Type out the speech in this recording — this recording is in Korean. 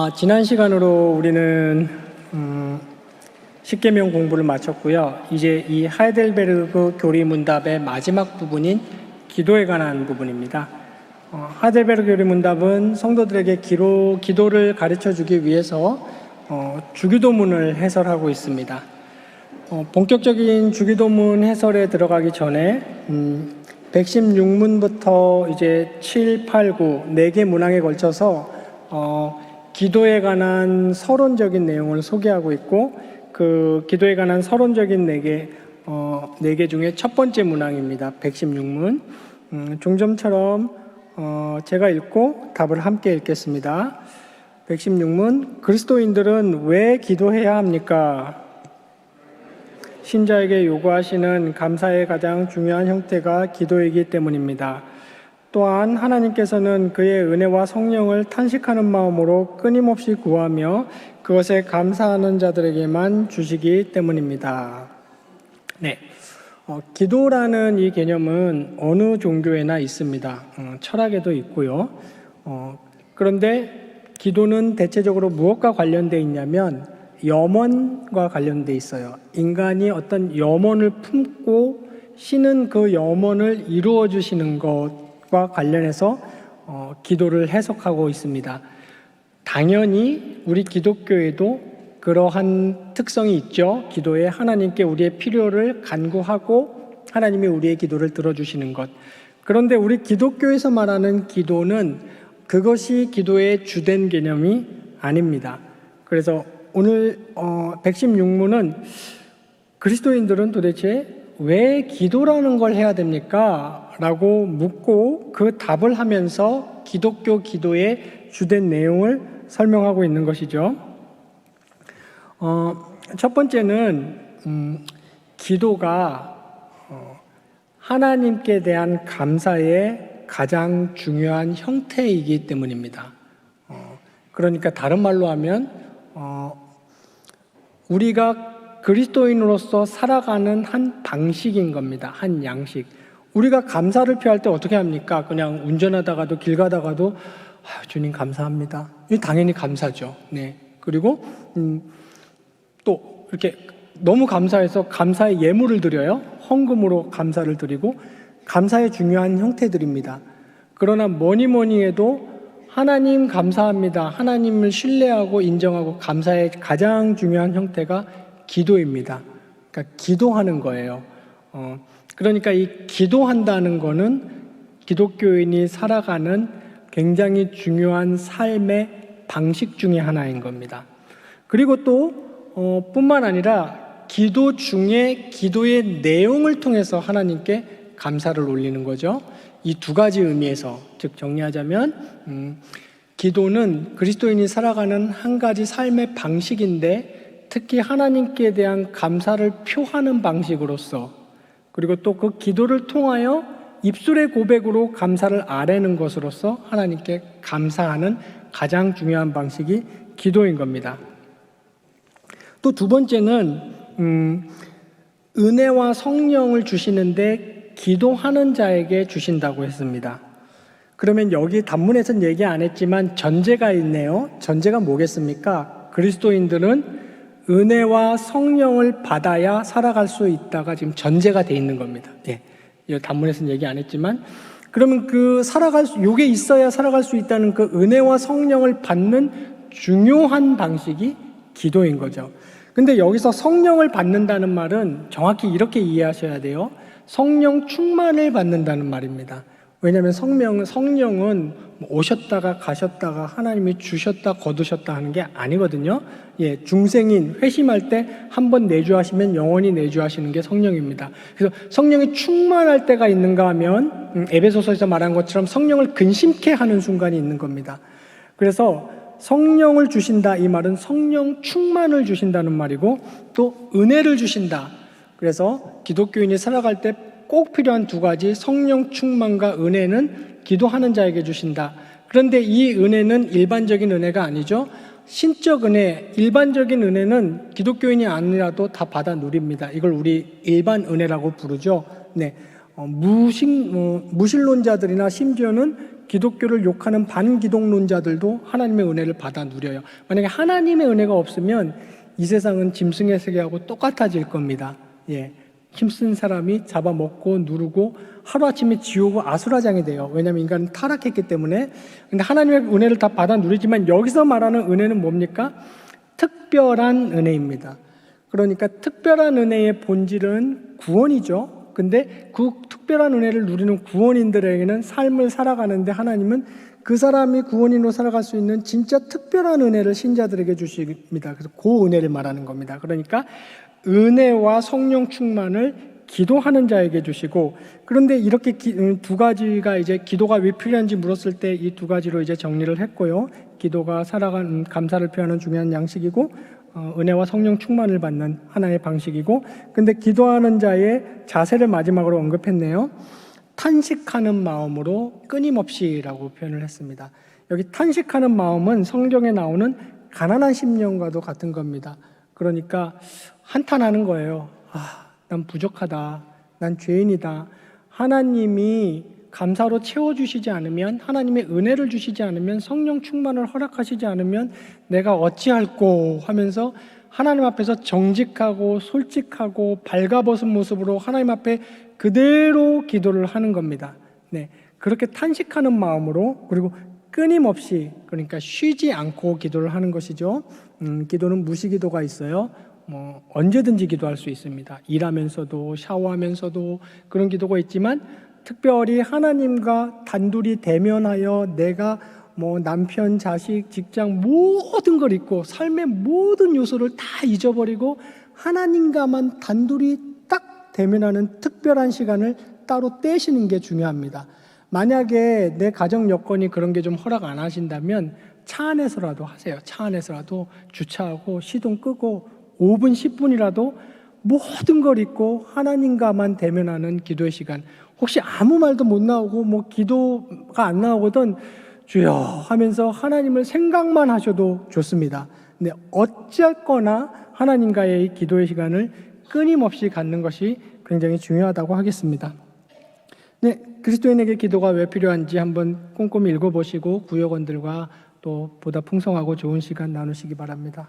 지난 시간으로 우리는 십계명 공부를 마쳤고요. 이제 이 하이델베르그 교리문답의 마지막 부분인 기도에 관한 부분입니다. 하이델베르그 교리문답은 성도들에게 기도를 가르쳐주기 위해서 주기도문을 해설하고 있습니다. 본격적인 주기도문 해설에 들어가기 전에 116문부터 이제 7, 8, 9 4개 문항에 걸쳐서 기도에 관한 서론적인 내용을 소개하고 있고, 그 기도에 관한 서론적인 4개 중에 첫 번째 문항입니다. 116문. 종점처럼 제가 읽고 답을 함께 읽겠습니다. 116문. 그리스도인들은 왜 기도해야 합니까? 신자에게 요구하시는 감사의 가장 중요한 형태가 기도이기 때문입니다. 또한 하나님께서는 그의 은혜와 성령을 탄식하는 마음으로 끊임없이 구하며 그것에 감사하는 자들에게만 주시기 때문입니다. 네, 기도라는 이 개념은 어느 종교에나 있습니다. 철학에도 있고요. 그런데 기도는 대체적으로 무엇과 관련되어 있냐면 염원과 관련되어 있어요. 인간이 어떤 염원을 품고 신은 그 염원을 이루어 주시는 것과 관련해서 기도를 해석하고 있습니다. 당연히 우리 기독교에도 그러한 특성이 있죠. 기도에 하나님께 우리의 필요를 간구하고 하나님이 우리의 기도를 들어주시는 것. 그런데 우리 기독교에서 말하는 기도는 그것이 기도의 주된 개념이 아닙니다. 그래서 오늘 116문은 그리스도인들은 도대체 왜 기도라는 걸 해야 됩니까? 라고 묻고 그 답을 하면서 기독교 기도의 주된 내용을 설명하고 있는 것이죠. 첫 번째는 기도가 하나님께 대한 감사의 가장 중요한 형태이기 때문입니다. 그러니까 다른 말로 하면 우리가 그리스도인으로서 살아가는 한 방식인 겁니다. 한 양식. 우리가 감사를 표할 때 어떻게 합니까? 그냥 운전하다가도 길 가다가도 주님 감사합니다. 당연히 감사죠. 네. 그리고 또 이렇게 너무 감사해서 감사의 예물을 드려요. 헌금으로 감사를 드리고 감사의 중요한 형태들입니다. 그러나 뭐니 해도 하나님 감사합니다. 하나님을 신뢰하고 인정하고 감사의 가장 중요한 형태가 기도입니다. 그러니까 기도하는 거예요. 그러니까 이 기도한다는 거는 기독교인이 살아가는 굉장히 중요한 삶의 방식 중에 하나인 겁니다. 그리고 또 뿐만 아니라 기도 중에 기도의 내용을 통해서 하나님께 감사를 올리는 거죠. 이 두 가지 의미에서, 즉 정리하자면 기도는 그리스도인이 살아가는 한 가지 삶의 방식인데 특히 하나님께 대한 감사를 표하는 방식으로서, 그리고 또 그 기도를 통하여 입술의 고백으로 감사를 아뢰는 것으로서 하나님께 감사하는 가장 중요한 방식이 기도인 겁니다. 또 두 번째는 은혜와 성령을 주시는데 기도하는 자에게 주신다고 했습니다. 그러면 여기 단문에서는 얘기 안 했지만 전제가 있네요. 전제가 뭐겠습니까? 그리스도인들은 은혜와 성령을 받아야 살아갈 수 있다가 지금 전제가 돼 있는 겁니다. 예. 단문에서는 얘기 안 했지만, 그러면 요게 있어야 살아갈 수 있다는 그 은혜와 성령을 받는 중요한 방식이 기도인 거죠. 근데 여기서 성령을 받는다는 말은 정확히 이렇게 이해하셔야 돼요. 성령 충만을 받는다는 말입니다. 왜냐하면 성령은 오셨다가 가셨다가 하나님이 주셨다 거두셨다 하는 게 아니거든요. 예, 중생인 회심할 때 한 번 내주하시면 영원히 내주하시는 게 성령입니다. 그래서 성령이 충만할 때가 있는가 하면 에베소서에서 말한 것처럼 성령을 근심케 하는 순간이 있는 겁니다. 그래서 성령을 주신다 이 말은 성령 충만을 주신다는 말이고 또 은혜를 주신다. 그래서 기독교인이 살아갈 때 꼭 필요한 두 가지, 성령 충만과 은혜는 기도하는 자에게 주신다. 그런데 이 은혜는 일반적인 은혜가 아니죠. 신적 은혜, 일반적인 은혜는 기독교인이 아니라도 다 받아 누립니다. 이걸 우리 일반 은혜라고 부르죠. 네, 무신론자들이나 심지어는 기독교를 욕하는 반기독론자들도 하나님의 은혜를 받아 누려요. 만약에 하나님의 은혜가 없으면 이 세상은 짐승의 세계하고 똑같아질 겁니다. 예. 힘쓴 사람이 잡아먹고 누르고 하루아침에 지옥고 아수라장이 돼요. 왜냐하면 인간은 타락했기 때문에. 근데 하나님의 은혜를 다 받아 누리지만 여기서 말하는 은혜는 뭡니까? 특별한 은혜입니다. 그러니까 특별한 은혜의 본질은 구원이죠. 근데 그 특별한 은혜를 누리는 구원인들에게는 삶을 살아가는데 하나님은 그 사람이 구원인으로 살아갈 수 있는 진짜 특별한 은혜를 신자들에게 주십니다. 그래서 그 은혜를 말하는 겁니다. 그러니까 은혜와 성령 충만을 기도하는 자에게 주시고, 그런데 이렇게 두 가지가 이제 기도가 왜 필요한지 물었을 때 이 두 가지로 이제 정리를 했고요. 기도가 살아가는 감사를 표하는 중요한 양식이고, 은혜와 성령 충만을 받는 하나의 방식이고, 근데 기도하는 자의 자세를 마지막으로 언급했네요. 탄식하는 마음으로 끊임없이라고 표현을 했습니다. 여기 탄식하는 마음은 성경에 나오는 가난한 심령과도 같은 겁니다. 그러니까 한탄하는 거예요. 난 부족하다. 난 죄인이다. 하나님이 감사로 채워주시지 않으면, 하나님의 은혜를 주시지 않으면, 성령 충만을 허락하시지 않으면 내가 어찌할꼬 하면서 하나님 앞에서 정직하고 솔직하고 발가벗은 모습으로 하나님 앞에 그대로 기도를 하는 겁니다. 네, 그렇게 탄식하는 마음으로, 그리고 끊임없이, 그러니까 쉬지 않고 기도를 하는 것이죠. 기도는 무시기도가 있어요. 언제든지 기도할 수 있습니다. 일하면서도 샤워하면서도 그런 기도가 있지만, 특별히 하나님과 단둘이 대면하여 내가 남편, 자식, 직장 모든 걸 잊고 삶의 모든 요소를 다 잊어버리고 하나님과만 단둘이 딱 대면하는 특별한 시간을 따로 떼시는 게 중요합니다. 만약에 내 가정 여건이 그런 게 좀 허락 안 하신다면 차 안에서라도 하세요. 차 안에서라도 주차하고 시동 끄고 5분, 10분이라도 모든 걸 잊고 하나님과만 대면하는 기도의 시간. 혹시 아무 말도 못 나오고 기도가 안 나오거든 주여 하면서 하나님을 생각만 하셔도 좋습니다. 근데 어쨌거나 하나님과의 기도의 시간을 끊임없이 갖는 것이 굉장히 중요하다고 하겠습니다. 네, 그리스도인에게 기도가 왜 필요한지 한번 꼼꼼히 읽어보시고 구역원들과 또 보다 풍성하고 좋은 시간 나누시기 바랍니다.